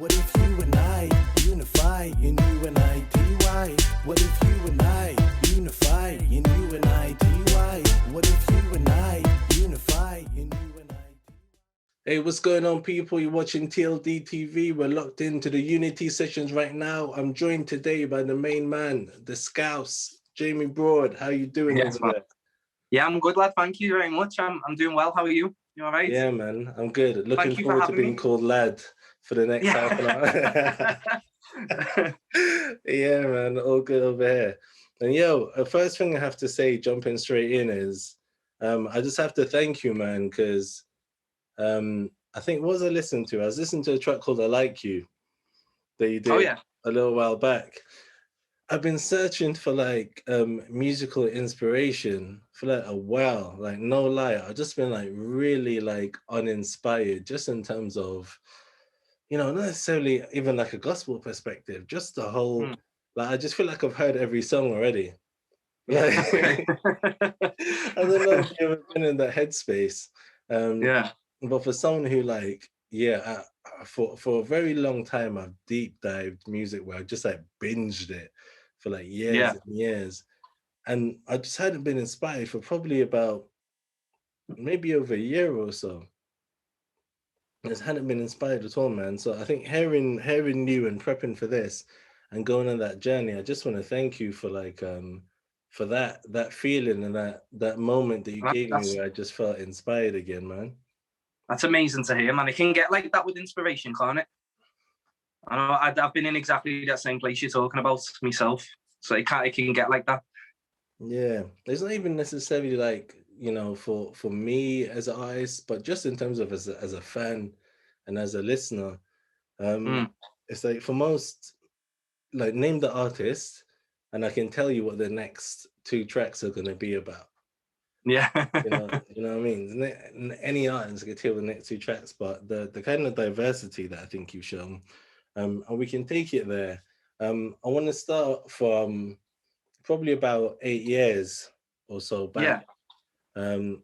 What if you and I unify in you and I TY? What if you and I unify in you and I TY? What if you and I unify in you and I TY? Hey, what's going on, people? You're watching TLDTV. We're locked into the Unity sessions right now. I'm joined today by the main man, the Scouse, Jamie Broad. How you doing over there? Yeah, I'm good, lad. Thank you very much. I'm doing well. How are you? You all right? Yeah, man. I'm good. Looking Thank you forward for to having being me. called lad for the next half an hour. Yeah, man. All good over here. And yo, the first thing I have to say, jumping straight in, is I just have to thank you, man, because I think what was I listening to? I was listening to a track called I Like You that you did a little while back. I've been searching for like musical inspiration for like a while, like no lie. I've just been like really like uninspired, just in terms of, you know, not necessarily even like a gospel perspective, just the whole, like I just feel like I've heard every song already. Like, I don't know if you've ever been in that headspace. But for someone who like, for a very long time, I've deep dived music where I just like binged it for like years and years. And I just hadn't been inspired for probably about maybe over a year or so. I just hadn't been inspired at all, man. So I think hearing you and prepping for this and going on that journey, I just want to thank you for like for that feeling and that moment that you gave me where I just felt inspired again, man. That's amazing to hear, man. It can get like that with inspiration, can't it? I know I've been in exactly that same place you're talking about myself. So it can get like that. Yeah, it's not even necessarily like, you know, for me as an artist, but just in terms of as a fan and as a listener, it's like for most, like name the artist, and I can tell you what the next two tracks are going to be about. Yeah, you know what I mean. Any artist can tell the next two tracks, but the kind of diversity that I think you've shown, and we can take it there. I want to start from probably about 8 years or so back. The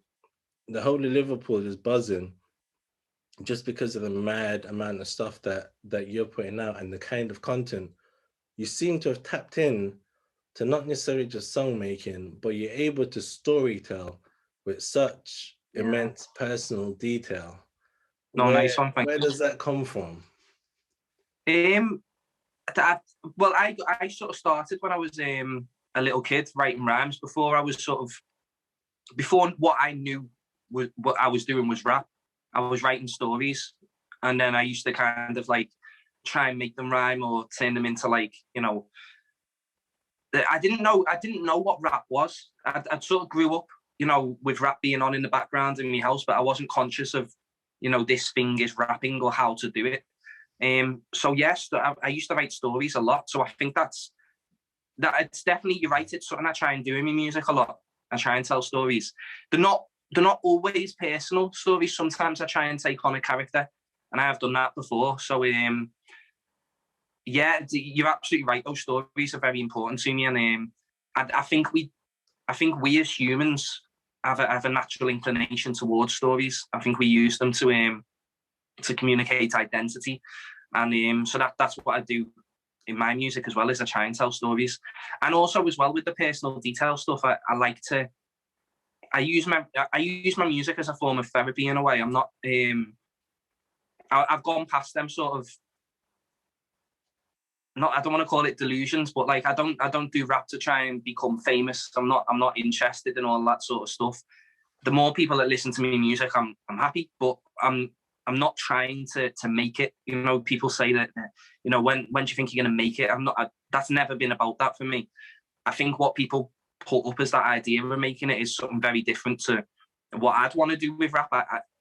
whole of Liverpool is buzzing just because of the mad amount of stuff that you're putting out and the kind of content you seem to have tapped in to, not necessarily just song making, but you're able to storytell with such immense personal detail. Nice one. Where does that come from? Well, I sort of started when I was a little kid writing rhymes before what I knew was what I was doing was rap. I was writing stories, and then I used to kind of like try and make them rhyme or turn them into like, you know, I didn't know what rap was. I sort of grew up, you know, with rap being on in the background in my house, but I wasn't conscious of, you know, this thing is rapping or how to do it. So yes, I used to write stories a lot. So I think that it's definitely, you're right, it's something I try and do in my music a lot. I try and tell stories. They're not always personal stories. Sometimes I try and take on a character, and I have done that before. So yeah, you're absolutely right. Those stories are very important to me, and I think we as humans have a natural inclination towards stories. I think we use them to communicate identity, and so that's what I do in my music as well, is I try and tell stories. And also as well with the personal detail stuff, I use my music as a form of therapy in a way. I'm not I've gone past them sort of, I don't want to call it delusions, but like I don't do rap to try and become famous. I'm not interested in all that sort of stuff. The more people that listen to me music, I'm happy, but I'm not trying to make it. You know, people say that, you know, when do you think you're going to make it? That's never been about that for me. I think what people put up as that idea of making it is something very different to what I'd want to do with rap.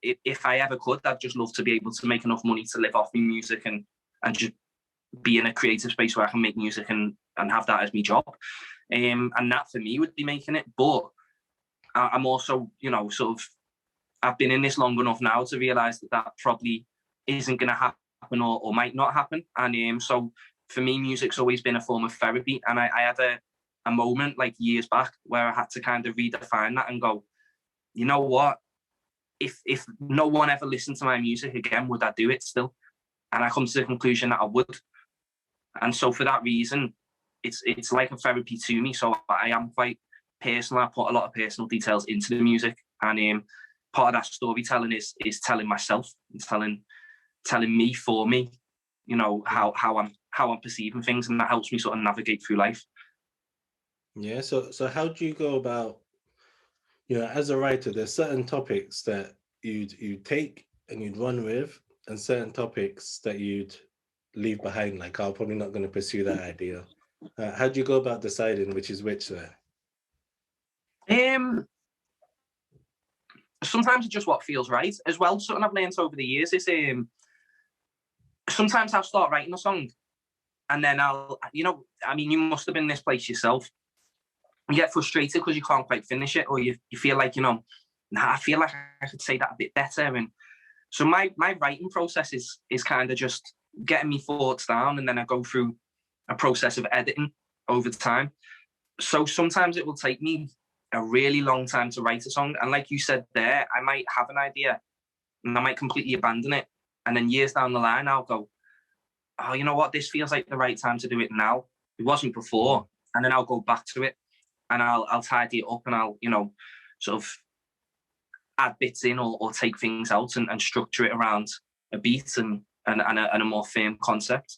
If I ever could, I'd just love to be able to make enough money to live off my music and just be in a creative space where I can make music and have that as my job. And that for me would be making it. But I'm also, you know, sort of, I've been in this long enough now to realise that probably isn't going to happen or might not happen. And so for me, music's always been a form of therapy. And I had a moment like years back where I had to kind of redefine that and go, you know what? If no one ever listened to my music again, would I do it still? And I come to the conclusion that I would. And so for that reason, it's like a therapy to me. So I am quite personal. I put a lot of personal details into the music, and part of that storytelling is telling myself, telling me for me, you know, how I'm perceiving things, and that helps me sort of navigate through life. Yeah. So how do you go about, you know, as a writer, there's certain topics that you'd take and you'd run with, and certain topics that you'd leave behind, like, I'm probably not going to pursue that idea. How do you go about deciding which is which there? Sometimes it's just what feels right as well. Something I've learned over the years is sometimes I'll start writing a song, and then I'll, you know, I mean, you must have been in this place yourself. You get frustrated because you can't quite finish it, or you feel like, you know, nah, I feel like I could say that a bit better. And so my writing process is kind of just getting me thoughts down, and then I go through a process of editing over time. So sometimes it will take me a really long time to write a song. And like you said there, I might have an idea and I might completely abandon it. And then years down the line, I'll go, oh, you know what? This feels like the right time to do it now. It wasn't before. And then I'll go back to it, and I'll tidy it up, and I'll, you know, sort of add bits in, or take things out, and structure it around a beat and a more firm concept.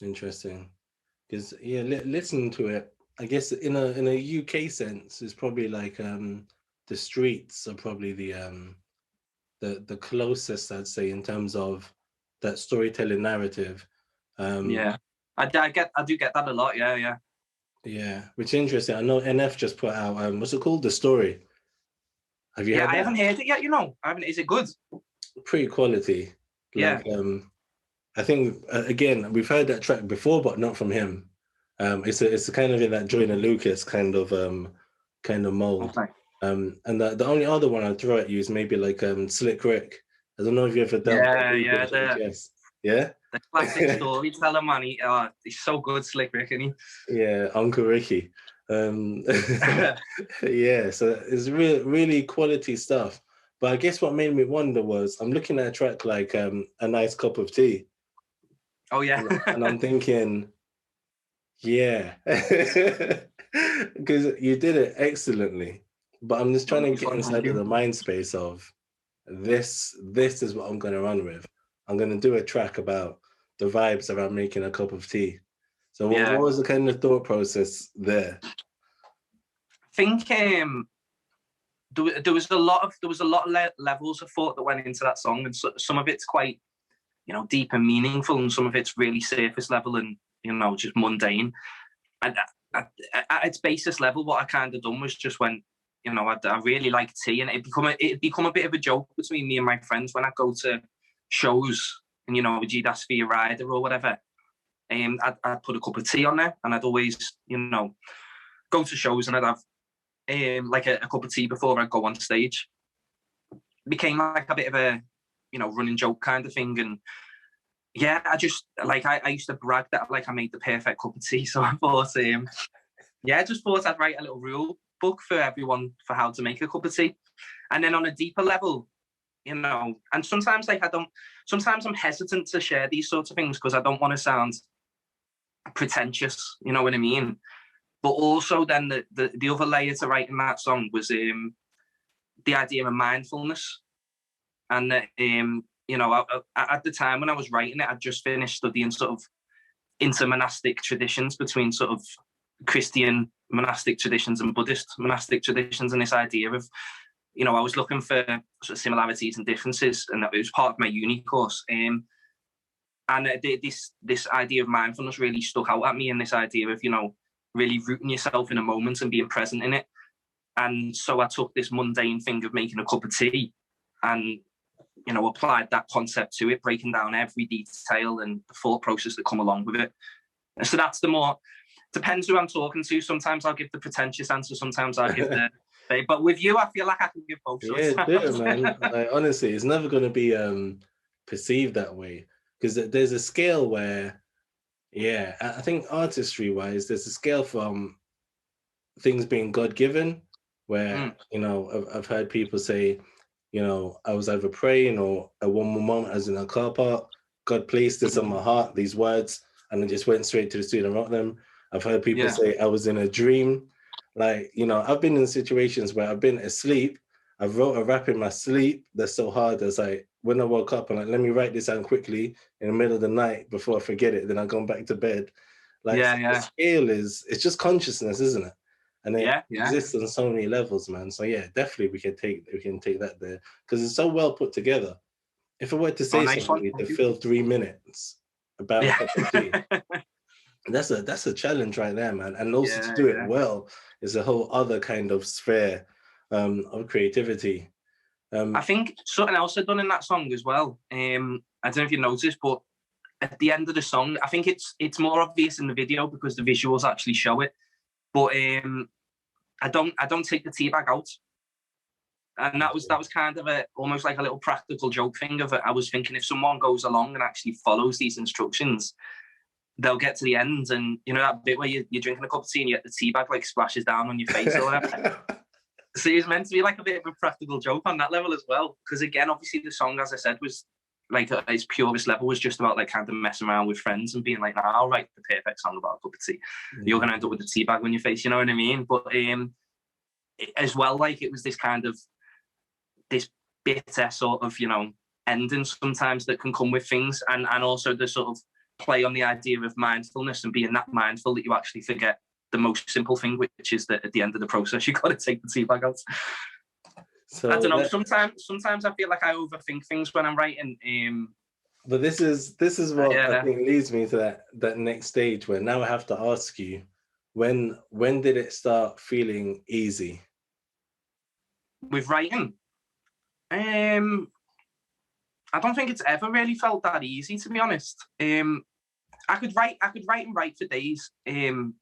Interesting. Because, yeah, listening to it, I guess in a UK sense, it's probably like the streets are probably the closest, I'd say, in terms of that storytelling narrative. Yeah, I do get that a lot. Yeah. Yeah, which is interesting. I know NF just put out what's it called? The Story. Have you heard I that? haven't heard it yet. You know, I haven't. Is it good? Pretty quality. Like, Yeah. I think again, we've heard that track before, but not from him. It's kind of in that Joyner Lucas kind of mold. Okay. And the only other one I'd throw at you is maybe like Slick Rick. I don't know if you ever dealt with VHS. Yeah. The classic storyteller, man. He's so good, Slick Rick, isn't he? Yeah, Uncle Ricky. Yeah, so it's really quality stuff. But I guess what made me wonder was I'm looking at a track like A Nice Cup of Tea. Oh yeah. And I'm thinking, yeah, because you did it excellently. But I'm just trying to get inside of the mind space of this is what I'm going to run with. I'm going to do a track about the vibes around making a cup of tea. So what was the kind of thought process there? I think there was a lot of levels of thought that went into that song, and so, some of it's quite, you know, deep and meaningful, and some of it's really surface level and, you know, just mundane. And at its basis level, what I kind of done was just went, you know, I really like tea, and it'd become a bit of a joke between me and my friends when I go to shows, and, you know, you'd ask for your rider or whatever. I'd put a cup of tea on there, and I'd always, you know, go to shows and I'd have like a cup of tea before I'd go on stage. It became like a bit of a, you know, running joke kind of thing. And yeah, I just, like, I used to brag that, like, I made the perfect cup of tea. So I thought, I just thought I'd write a little rule book for everyone for how to make a cup of tea. And then on a deeper level, you know, and sometimes, like, sometimes I'm hesitant to share these sorts of things because I don't want to sound pretentious, you know what I mean? But also then the other layer to writing that song was the idea of mindfulness. And you know, at the time when I was writing it, I'd just finished studying sort of inter-monastic traditions between sort of Christian monastic traditions and Buddhist monastic traditions, and this idea of, you know, I was looking for sort of similarities and differences, and that it was part of my uni course. And this idea of mindfulness really stuck out at me, and this idea of, you know, really rooting yourself in a moment and being present in it. And so I took this mundane thing of making a cup of tea and, you know, applied that concept to it, breaking down every detail and the thought process that come along with it. And so that's the more, depends who I'm talking to. Sometimes I'll give the pretentious answer, sometimes I'll give the, but with you, I feel like I can give both. Yeah, do it, man. Like, honestly, it's never going to be perceived that way, because there's a scale where, yeah, I think artistry-wise, there's a scale from things being God-given, where, you know, I've heard people say, you know, I was either praying or at one moment I was in a car park, God placed this on my heart, these words, and I just went straight to the studio and wrote them. I've heard people say I was in a dream. Like, you know, I've been in situations where I've been asleep. I wrote a rap in my sleep that's so hard. It's like when I woke up, I'm like, let me write this down quickly in the middle of the night before I forget it. Then I go back to bed. Like, the scale it's just consciousness, isn't it? And it exists on so many levels, man. So yeah, definitely we can take that there because it's so well put together. If I were to say something to fill 3 minutes about a cup of tea, that's a challenge right there, man. And also to do it well is a whole other kind of sphere of creativity. I think something else I've done in that song as well. I don't know if you noticed, but at the end of the song, I think it's more obvious in the video because the visuals actually show it. But I don't take the tea bag out, and that was kind of almost like a little practical joke thing of it. I was thinking if someone goes along and actually follows these instructions, they'll get to the end, and you know that bit where you're drinking a cup of tea and you get the tea bag like splashes down on your face or whatever. So it's meant to be like a bit of a practical joke on that level as well. Because again, obviously the song, as I said, was like at its purest level was just about like kind of messing around with friends and being like, nah, I'll write the perfect song about a cup of tea. You're gonna end up with the tea bag on your face, you know what I mean? But as well, like it was this kind of this bitter sort of, you know, ending sometimes that can come with things, and also the sort of play on the idea of mindfulness and being that mindful that you actually forget the most simple thing, which is that at the end of the process you got to take the tea bag out. So I don't know. Sometimes I feel like I overthink things when I'm writing. But this is what I think leads me to that next stage where now I have to ask you, when did it start feeling easy? With writing, I don't think it's ever really felt that easy, to be honest. I could write and write for days, and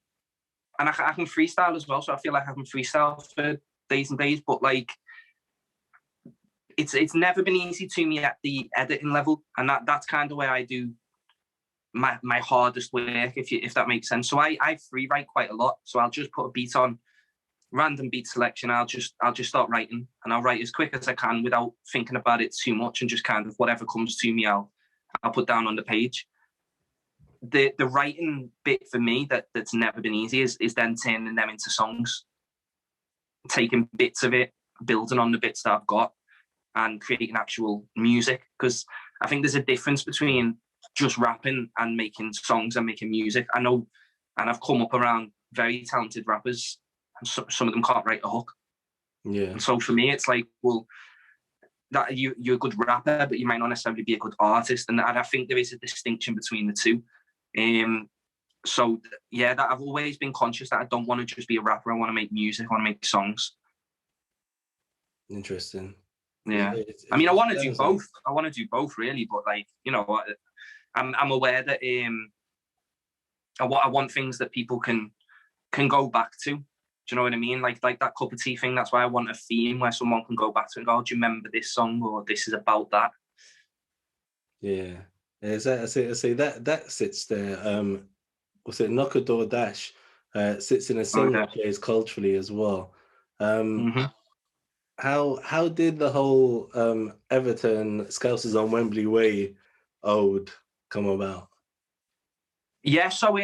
I can freestyle as well. So I feel like I can freestyle for days and days. But like, it's never been easy to me at the editing level, and that's kind of where I do my hardest work, if that makes sense. So I free write quite a lot. So I'll just put a beat on, random beat selection. I'll just start writing, and I'll write as quick as I can without thinking about it too much, and just kind of whatever comes to me, I'll put down on the page. The writing bit for me that's never been easy is then turning them into songs, taking bits of it, building on the bits that I've got, and creating actual music. Because I think there's a difference between just rapping and making songs and making music. I know, and I've come up around very talented rappers, and some of them can't write a hook. Yeah. And so for me, it's like, well, that you're a good rapper, but you might not necessarily be a good artist, and I think there is a distinction between the two. So yeah, that I've always been conscious that I don't want to just be a rapper. I want to make music. I want to make songs. Interesting. Yeah. I mean, I want to do both. I want to do both, really. But like, you know, I'm aware that I want things that people can go back to. Do you know what I mean? Like that cup of tea thing. That's why I want a theme where someone can go back to and go, oh, do you remember this song, or this is about that? Yeah. I say that sits there. What's it? Knock a Door Dash sits in a similar place culturally as well. How did the whole Everton Scousers on Wembley Way ode come about? Yeah, so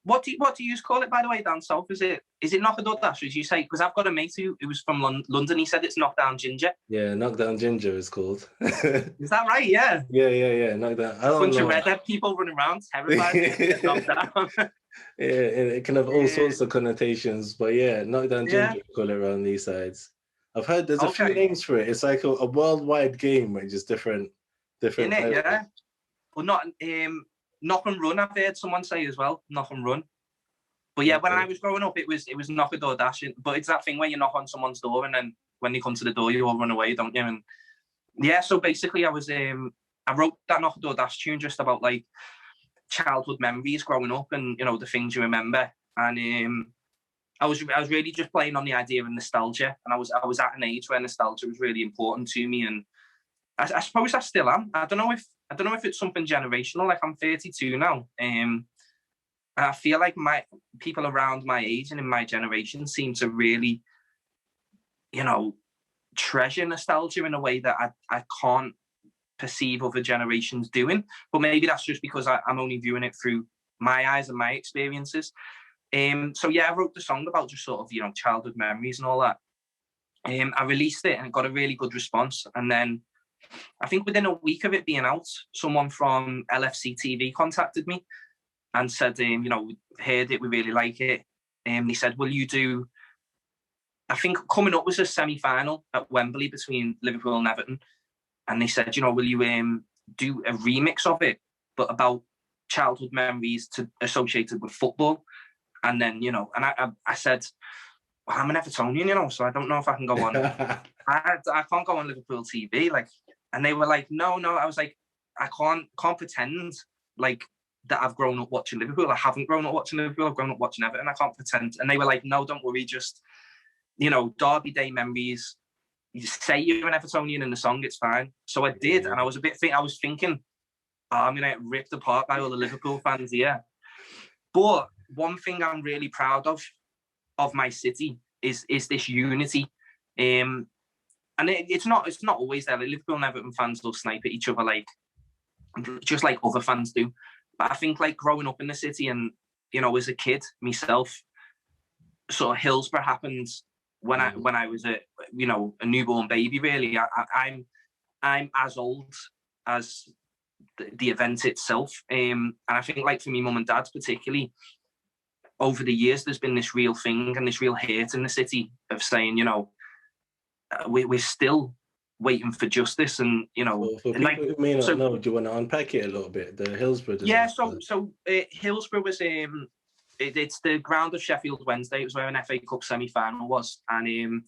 what do you call it, by the way, down south? Is it Knock a Door Dash, as you say? Because I've got a mate who was from London. He said it's Knockdown Ginger. Yeah, Knockdown Ginger is called. Is that right? Yeah. Yeah. Knockdown. I don't bunch know. Of redhead people running around, terrified. Knocked down. Yeah, it can have all sorts of connotations, but yeah, Knockdown Ginger, we call it around these sides. I've heard there's a few names for it. It's like a worldwide game, which is different. In it, yeah. Well, not Knock and Run, I've heard someone say as well. Knock and Run. But yeah, when I was growing up, it was Knock a Door Dash. But it's that thing where you knock on someone's door, and then when they come to the door, you all run away, don't you? And yeah, so basically, I wrote that Knock a Door Dash tune just about like childhood memories growing up, and you know the things you remember. And I was really just playing on the idea of nostalgia, and I was at an age where nostalgia was really important to me, and I suppose I still am. I don't know if it's something generational. Like I'm 32 now, and I feel like my people around my age and in my generation seem to really, you know, treasure nostalgia in a way that I can't perceive other generations doing. But maybe that's just because I'm only viewing it through my eyes and my experiences. So yeah, I wrote the song about just sort of, you know, childhood memories and all that. I released it and it got a really good response. And then I think within a week of it being out, someone from LFC TV contacted me and said, you know, we heard it, we really like it. They said, will you do, I think coming up was a semi-final at Wembley between Liverpool and Everton. And they said, you know, will you do a remix of it, but about childhood memories associated with football? And then, you know, and I said, well, I'm an Evertonian, you know, so I don't know if I can go on. I can't go on Liverpool TV, like. And they were like, no. I was like, I can't pretend like that I've grown up watching Liverpool. I haven't grown up watching Liverpool. I've grown up watching Everton. I can't pretend. And they were like, no, don't worry. Just, you know, Derby Day memories. You say you're an Evertonian in the song, it's fine. So I did, and I was thinking, oh, I'm gonna get ripped apart by all the Liverpool fans here. But one thing I'm really proud of my city is this unity. And it's not always there. Like, Liverpool and Everton fans will snipe at each other, like just like other fans do. But I think, like, growing up in the city and, you know, as a kid myself, sort of Hillsborough happened when I was a newborn baby. Really, I'm as old as the event itself. And I think, like, for me, mum and dad particularly, over the years, there's been this real thing and this real hate in the city of saying, you know, we're still waiting for justice. And, you know, for people who may not know, do you want to unpack it a little bit? The Hillsborough disaster. So Hillsborough was it's the ground of Sheffield Wednesday. It was where an FA Cup semi-final was, and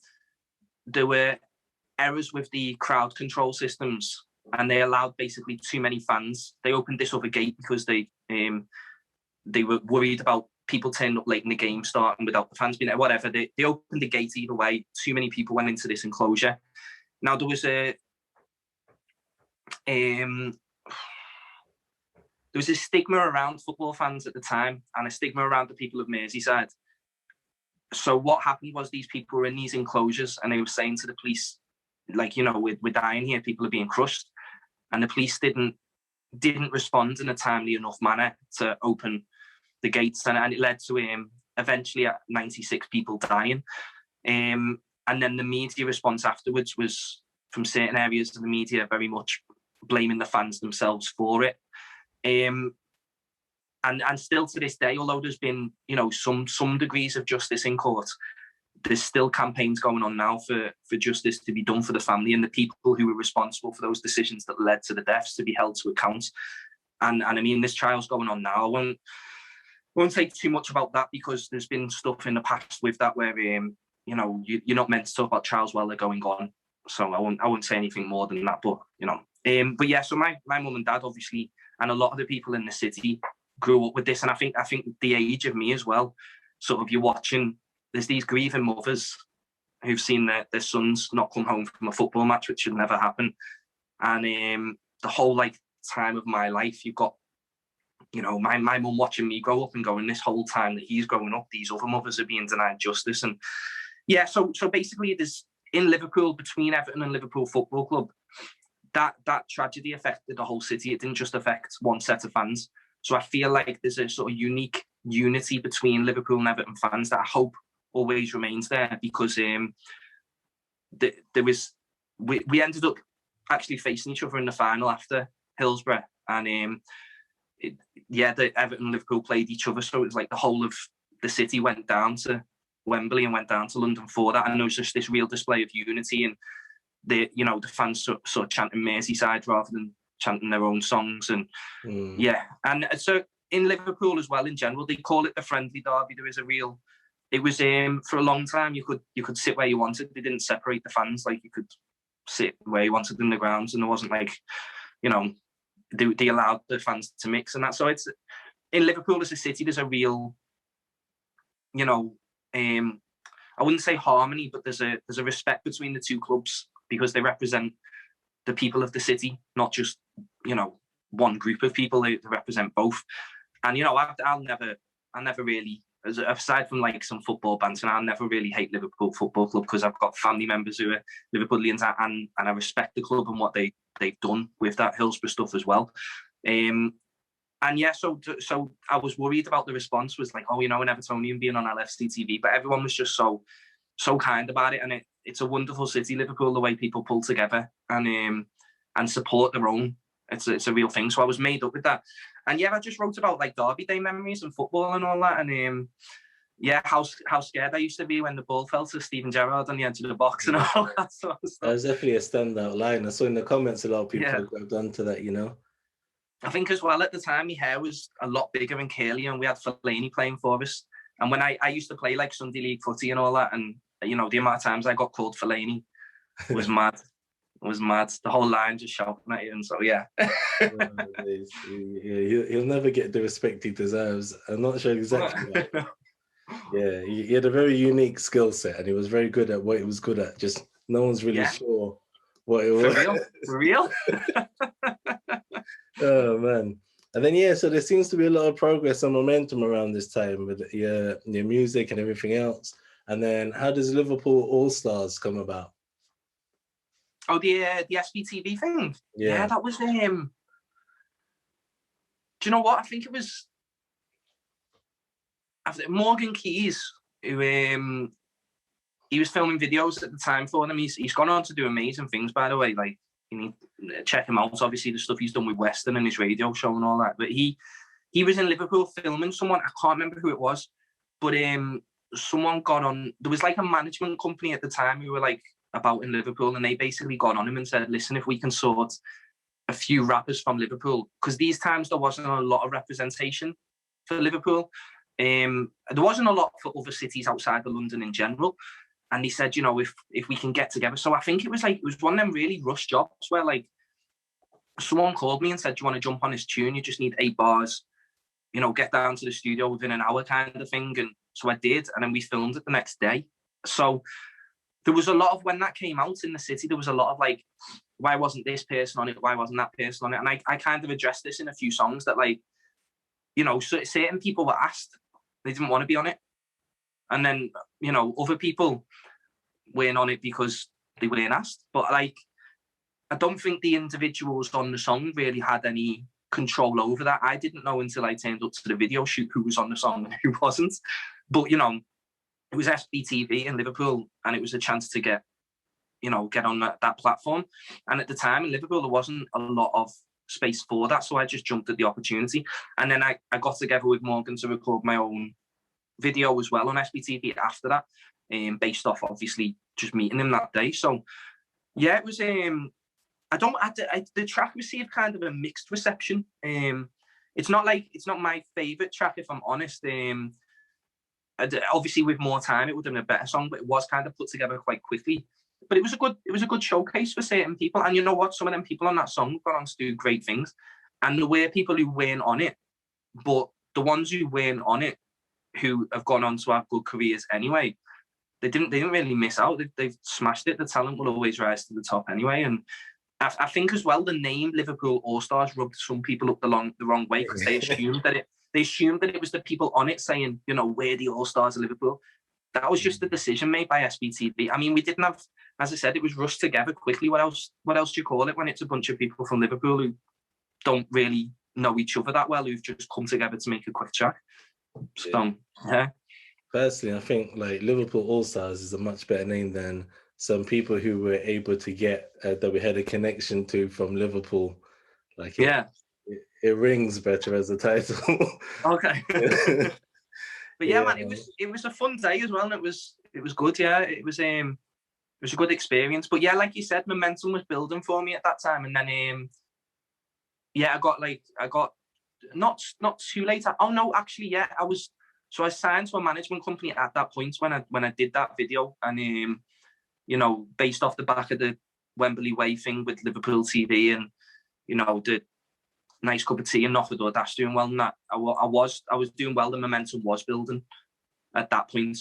there were errors with the crowd control systems, and they allowed basically too many fans. They opened this other gate because they were worried about people turning up late in the game, starting without the fans being there, whatever. They opened the gate either way. Too many people went into this enclosure. Now, there was a stigma around football fans at the time, and a stigma around the people of Merseyside. So what happened was, these people were in these enclosures and they were saying to the police, like, you know, we're dying here, people are being crushed. And the police didn't respond in a timely enough manner to open the gates, and it led to eventually 96 people dying. And then the media response afterwards was, from certain areas of the media, very much blaming the fans themselves for it. And still to this day, although there's been, you know, some degrees of justice in court, there's still campaigns going on now for justice to be done for the family and the people who were responsible for those decisions that led to the deaths to be held to account. And I mean, this trial's going on now. I won't say too much about that, because there's been stuff in the past with that where, you know, you're not meant to talk about trials while they're going on. So I won't say anything more than that. But, you know, but yeah, so my mum and dad, obviously, and a lot of the people in the city grew up with this. And I think the age of me as well, sort of, you're watching, there's these grieving mothers who've seen their sons not come home from a football match, which should never happen. And the whole, like, time of my life, you've got, you know, my mum watching me grow up and going, this whole time that he's growing up, these other mothers are being denied justice. And yeah, so basically, there's, in Liverpool, between Everton and Liverpool Football Club, that tragedy affected the whole city. It didn't just affect one set of fans. So I feel like there's a sort of unique unity between Liverpool and Everton fans that I hope always remains there, because we ended up actually facing each other in the final after Hillsborough, and the Everton and Liverpool played each other, so it was like the whole of the city went down to Wembley and went down to London for that, and there was just this real display of unity, and the fans sort of chanting Merseyside rather than chanting their own songs. And and so in Liverpool as well, in general, they call it the friendly derby. There is it was for a long time you could sit where you wanted. They didn't separate the fans, like, you could sit where you wanted in the grounds, and there wasn't, like, you know, they allowed the fans to mix and that. So it's, in Liverpool as a city, there's a real, you know, I wouldn't say harmony, but there's a respect between the two clubs, because they represent the people of the city, not just, you know, one group of people. They represent both. And, you know, I'll never really, aside from, like, some football banter, I'll never really hate Liverpool Football Club, because I've got family members who are Liverpoolians, and I respect the club and what they they've done with that Hillsborough stuff as well. And yeah, so I was worried about the response. Was like, oh, you know, an Evertonian being on TLDTV, but everyone was just so kind about it, and it's a wonderful city, Liverpool. The way people pull together and support their own, it's a real thing. So I was made up with that, and yeah, I just wrote about like Derby Day memories and football and all that, and yeah, how scared I used to be when the ball fell to Steven Gerrard on the edge of the box and all that sort of stuff. That was definitely a standout line. I saw in the comments a lot of people have grabbed onto that, you know. I think as well at the time, my hair was a lot bigger and curly, and we had Fellaini playing for us. And when I used to play like Sunday League footy and all that, and you know, the amount of times I got called Fellaini was mad. It was mad. The whole line just shouting at you, and so yeah. He'll never get the respect he deserves. I'm not sure exactly. Yeah, he had a very unique skill set, and he was very good at what he was good at. Just no one's really sure what it was. For real? Oh man. And then so there seems to be a lot of progress and momentum around this time with your music and everything else. And then how does Liverpool All Stars come about? Oh, the SBTV thing. Yeah, that was do you know what? I think it was Morgan Keys, who he was filming videos at the time for them. He's gone on to do amazing things, by the way. Like, you need to check him out. Obviously, the stuff he's done with Western and his radio show and all that. But he was in Liverpool filming someone. I can't remember who it was, but someone got on. There was like a management company at the time who were like about in Liverpool, and they basically got on him and said, "Listen, if we can sort a few rappers from Liverpool, because these times there wasn't a lot of representation for Liverpool. There wasn't a lot for other cities outside of London in general." And he said, you know, if we can get together. So I think it was one of them really rush jobs where like someone called me and said, do you want to jump on this tune? You just need 8 bars, you know, get down to the studio within an hour kind of thing. And so I did. And then we filmed it the next day. So there was a lot of, when that came out in the city, there was a lot of like, why wasn't this person on it? Why wasn't that person on it? And I kind of addressed this in a few songs that like, you know, certain people were asked, they didn't want to be on it. And then, you know, other people weren't on it because they weren't asked. But like, I don't think the individuals on the song really had any control over that. I didn't know until I turned up to the video shoot who was on the song and who wasn't. But, you know, it was SBTV in Liverpool, and it was a chance to get on that platform. And at the time in Liverpool, there wasn't a lot of space for that. So I just jumped at the opportunity. And then I got together with Morgan to record my own video as well on SBTV after that, based off obviously just meeting him that day. So yeah, it was the track received kind of a mixed reception. It's not my favorite track, if I'm honest. Obviously with more time it would have been a better song, but it was kind of put together quite quickly. But it was a good showcase for certain people. And you know what, some of them people on that song got on to do great things, and there were people who weren't on it, but the ones who weren't on it, who have gone on to have good careers anyway, they didn't really miss out. They've smashed it. The talent will always rise to the top anyway. And I think as well, the name Liverpool All Stars rubbed some people up the wrong way, because they assumed that it was the people on it saying, you know, we're the All Stars of Liverpool. That was just a decision made by SBTV. I mean, we didn't have, as I said, it was rushed together quickly. What else do you call it when it's a bunch of people from Liverpool who don't really know each other that well, who've just come together to make a quick track? So, yeah. Personally, I think like Liverpool All Stars is a much better name than some people who were able to get that we had a connection to from Liverpool. Like, it rings better as a title. Okay. But yeah, man, it was a fun day as well, and it was good. Yeah, it was a good experience. But yeah, like you said, momentum was building for me at that time, and then I got not too late. Oh no, actually, yeah, I signed to a management company at that point when I did that video, and you know, based off the back of the Wembley Way thing with Liverpool TV, and you know, the nice cup of tea and Knock the Door Dash doing well, and that I was doing well. The momentum was building at that point.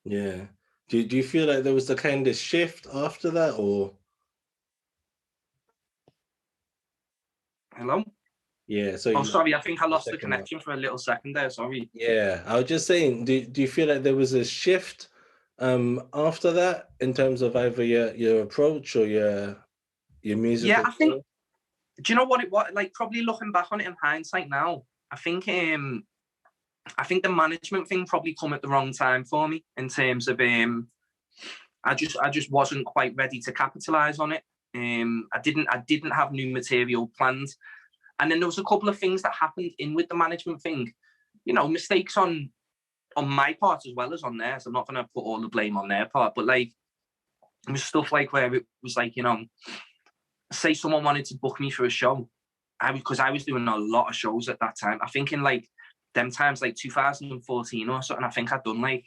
Yeah. Do you feel like there was a kind of shift after that, or? Hello? Yeah. So. Sorry, I think I lost the connection for a little second there. Sorry. Yeah, I was just saying. Do you feel like there was a shift after that in terms of either your approach or your your music? Yeah, I think. Do you know what it was like? Probably looking back on it in hindsight now, I think the management thing probably come at the wrong time for me in terms of I just wasn't quite ready to capitalize on it. I didn't have new material planned, and then there was a couple of things that happened in with the management thing. You know, mistakes on my part as well as on theirs. I'm not going to put all the blame on their part, but like it was stuff like where it was like, you know, say someone wanted to book me for a show, because I was doing a lot of shows at that time. I think in like them times, like 2014 or something, I think I'd done like,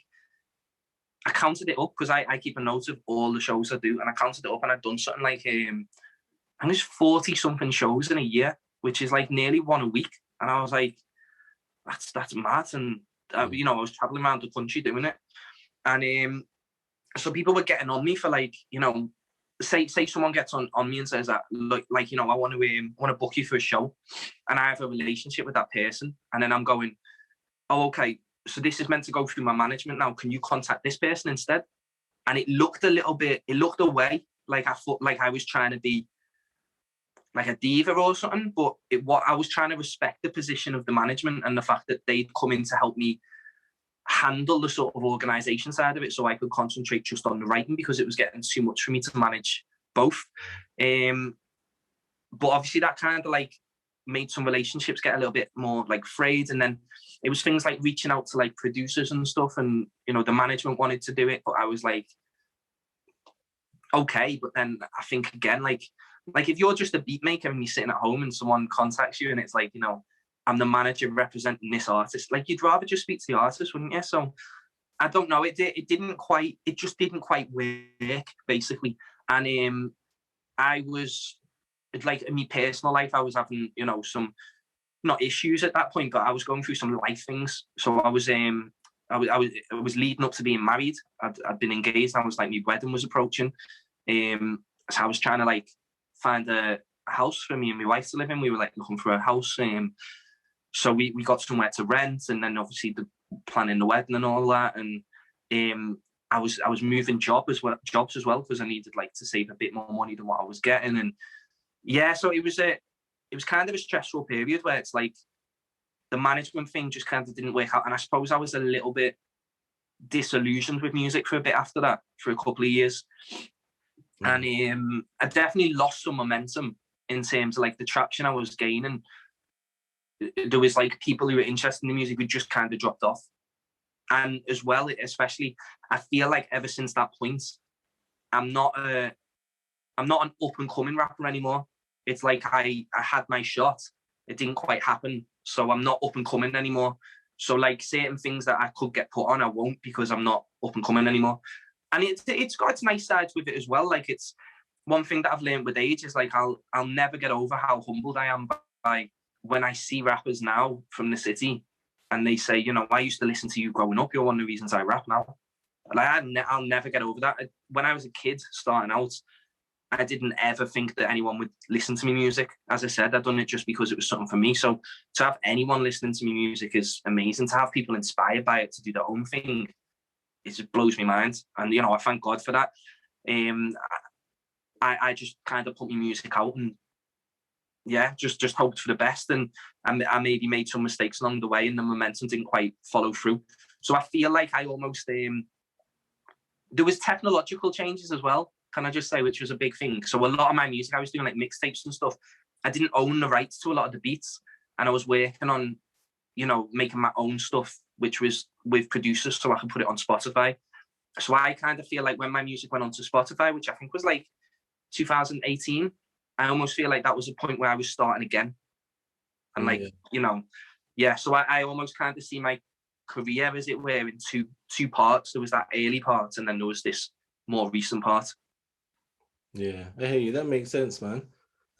I counted it up because I keep a note of all the shows I do, and I counted it up and I'd done something like I think it's 40 something shows in a year, which is like nearly one a week. And I was like, that's mad. And you know, I was traveling around the country doing it, and so people were getting on me for like, you know, say someone gets on me and says that like you know, I want to book you for a show, and I have a relationship with that person, and then I'm going, oh, okay, so this is meant to go through my management now, can you contact this person instead? And it looked away like I thought, like I was trying to be like a diva or something, but what I was trying to respect the position of the management and the fact that they'd come in to help me handle the sort of organisation side of it, so I could concentrate just on the writing, because it was getting too much for me to manage both. But obviously that kind of like made some relationships get a little bit more like frayed, and then it was things like reaching out to like producers and stuff, and you know, the management wanted to do it, but I was like, okay. But then I think again, like if you're just a beat maker and you're sitting at home and someone contacts you and it's like, you know, I'm the manager representing this artist, like you'd rather just speak to the artist, wouldn't you? So I don't know, it just didn't quite work basically. And I was like, in my personal life, I was having, you know, some not issues at that point, but I was going through some life things. So I was leading up to being married. I'd been engaged. I was like, my wedding was approaching. So I was trying to like find a house for me and my wife to live in. We were like looking for a house. So we got somewhere to rent, and then obviously the planning the wedding and all that. And I was moving jobs as well, because I needed like to save a bit more money than what I was getting. And yeah, so it was kind of a stressful period where it's like the management thing just kind of didn't work out. And I suppose I was a little bit disillusioned with music for a bit after that, for a couple of years. And I definitely lost some momentum in terms of like the traction I was gaining. There was like people who were interested in the music who just kind of dropped off. And as well, especially, I feel like ever since that point, I'm not an up and coming rapper anymore. It's like I had my shot, it didn't quite happen, so I'm not up and coming anymore. So like certain things that I could get put on, I won't, because I'm not up and coming anymore. And it's got its nice sides with it as well. Like, it's one thing that I've learned with age is like I'll never get over how humbled I am by when I see rappers now from the city and they say, you know, I used to listen to you growing up, you're one of the reasons I rap now. Like I'll never get over that. When I was a kid starting out, I didn't ever think that anyone would listen to me music. As I said, I've done it just because it was something for me. So to have anyone listening to me music is amazing. To have people inspired by it to do their own thing, it just blows my mind. And, you know, I thank God for that. I just kind of put my music out and, yeah, just hoped for the best. And I maybe made some mistakes along the way and the momentum didn't quite follow through. So I feel like I almost, there was technological changes as well, can I just say, which was a big thing. So a lot of my music, I was doing like mixtapes and stuff. I didn't own the rights to a lot of the beats, and I was working on, you know, making my own stuff, which was with producers so I could put it on Spotify. So I kind of feel like when my music went onto Spotify, which I think was like 2018, I almost feel like that was a point where I was starting again. And like, you know, yeah, so I almost kind of see my career, as it were, in two parts. There was that early part, and then there was this more recent part. Yeah, I hear you. That makes sense, man.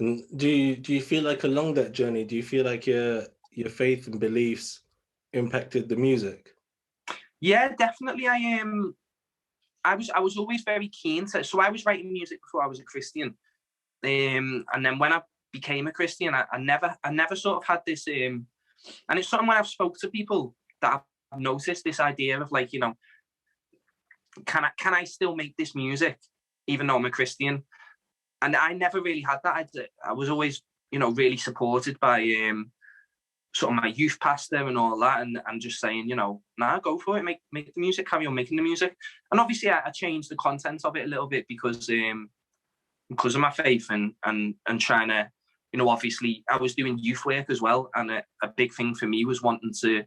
And do you feel like along that journey, do you feel like your faith and beliefs impacted the music? Yeah, definitely. I was always very keen to. So I was writing music before I was a Christian, and then when I became a Christian, I never sort of had this. And it's something when I've spoke to people that I've noticed this idea of like, you know, can I still make this music even though I'm a Christian? And I never really had that. I was always, you know, really supported by sort of my youth pastor and all that, and just saying, you know, nah, go for it, make the music, carry on making the music. And obviously I changed the content of it a little bit because of my faith and trying to, you know, obviously I was doing youth work as well, and a big thing for me was wanting to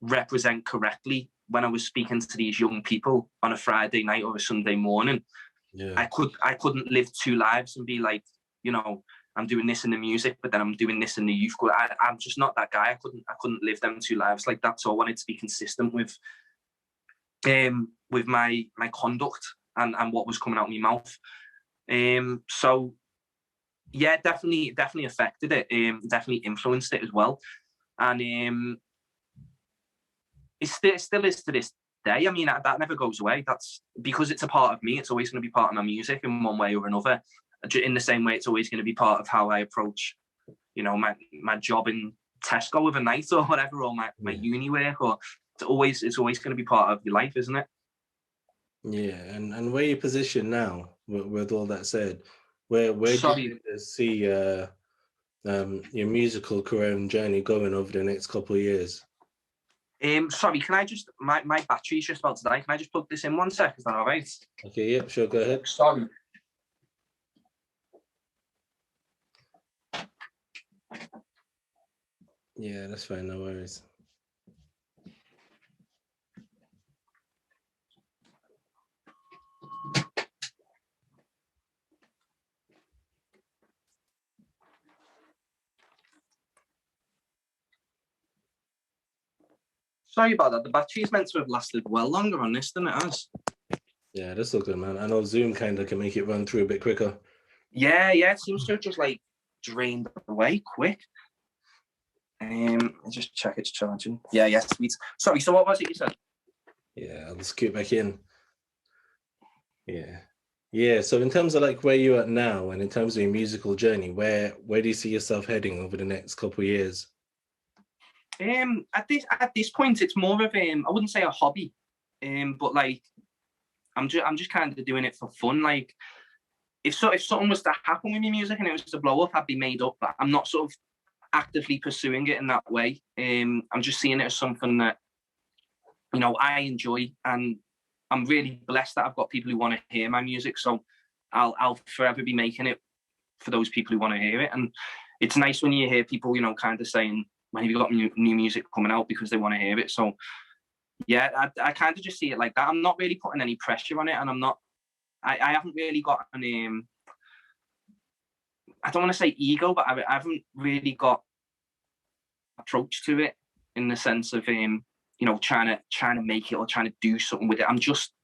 represent correctly when I was speaking to these young people on a Friday night or a Sunday morning. Yeah. I couldn't live two lives and be like, you know, I'm doing this in the music, but then I'm doing this in the youth group. I'm just not that guy. I couldn't live them two lives like that. So I wanted to be consistent with my conduct and what was coming out of my mouth. So yeah, definitely affected it. Definitely influenced it as well. And it still is to this day. I mean, that never goes away. That's because it's a part of me. It's always going to be part of my music in one way or another. In the same way, it's always going to be part of how I approach, you know, my job in Tesco overnight or whatever, or my uni work, or it's always going to be part of your life, isn't it? Yeah, and where you position now, with all that said, where do you see your musical career and journey going over the next couple of years? Sorry, can I just, my battery's just about to die. Can I just plug this in 1 sec? Is that all right? Okay, yep, sure, go ahead. Sorry. Yeah, that's fine, no worries. Sorry about that. The battery's meant to have lasted well longer on this than it has. Yeah, that's all good, man. I know Zoom kind of can make it run through a bit quicker. Yeah, it seems to have just like drained away quick. I'll just check it's charging. Yeah, sweet. Sorry, so what was it you said? Yeah, I'll just scoot back in. Yeah. So in terms of like where you're at now, and in terms of your musical journey, where do you see yourself heading over the next couple of years? At this point, it's more of I wouldn't say a hobby, but like I'm just kind of doing it for fun. Like if something was to happen with my music and it was to blow up, I'd be made up. But I'm not sort of actively pursuing it in that way. I'm just seeing it as something that, you know, I enjoy, and I'm really blessed that I've got people who want to hear my music. So I'll forever be making it for those people who want to hear it. And it's nice when you hear people, you know, kind of saying, when have you got new music coming out, because they want to hear it. So yeah, I kind of just see it like that. I'm not really putting any pressure on it, and I haven't really got an I don't want to say ego, but I haven't really got approach to it in the sense of you know, trying to make it or trying to do something with it. I'm just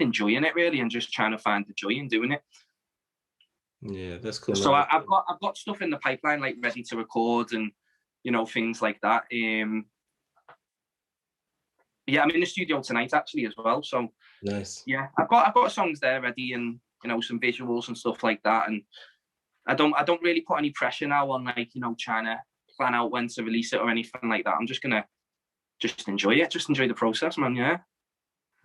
enjoying it really, and just trying to find the joy in doing it. Yeah, that's cool. So I've got stuff in the pipeline, like ready to record, and you know, things like that. Yeah, I'm in the studio tonight actually as well. So nice. Yeah, I've got songs there ready, and you know, some visuals and stuff like that. And I don't really put any pressure now on, like, you know, trying to plan out when to release it or anything like that. I'm just gonna enjoy it, just enjoy the process, man. Yeah,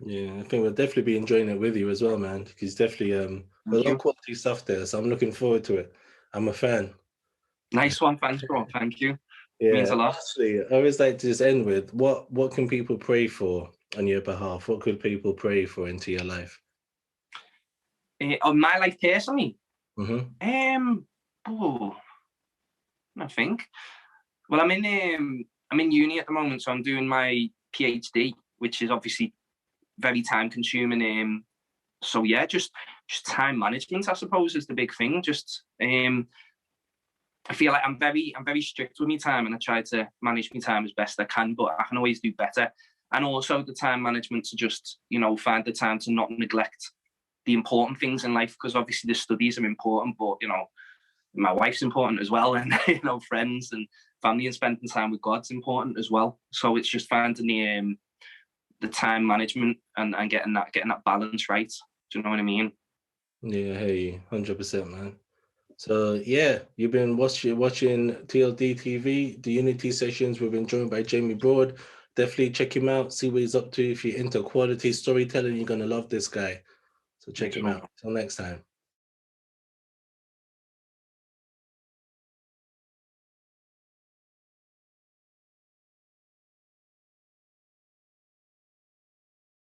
I think we'll definitely be enjoying it with you as well, man, because definitely a lot of quality stuff there, so I'm looking forward to it. I'm a fan. Nice one. Thanks, bro. Thank you. Yeah, means a lot. Actually, I always like to just end with what can people pray for on your behalf? What could people pray for into your life? On my life personally, Mm-hmm. I think. Well, I'm in uni at the moment, so I'm doing my PhD, which is obviously very time consuming. So yeah, just time management, I suppose, is the big thing. Just I feel like I'm very strict with my time, and I try to manage my time as best I can, but I can always do better. And also the time management to just, you know, find the time to not neglect the important things in life, because obviously the studies are important, but you know, my wife's important as well, and you know, friends and family and spending time with God's important as well. So it's just finding the time management and getting that balance right. Do you know what I mean? Yeah, hey, 100%, man. So yeah, you've been watching TLDTV, the Unity sessions. We've been joined by Jamie Broad. Definitely check him out, see what he's up to. If you're into quality storytelling, you're gonna love this guy. So check him out. Till next time.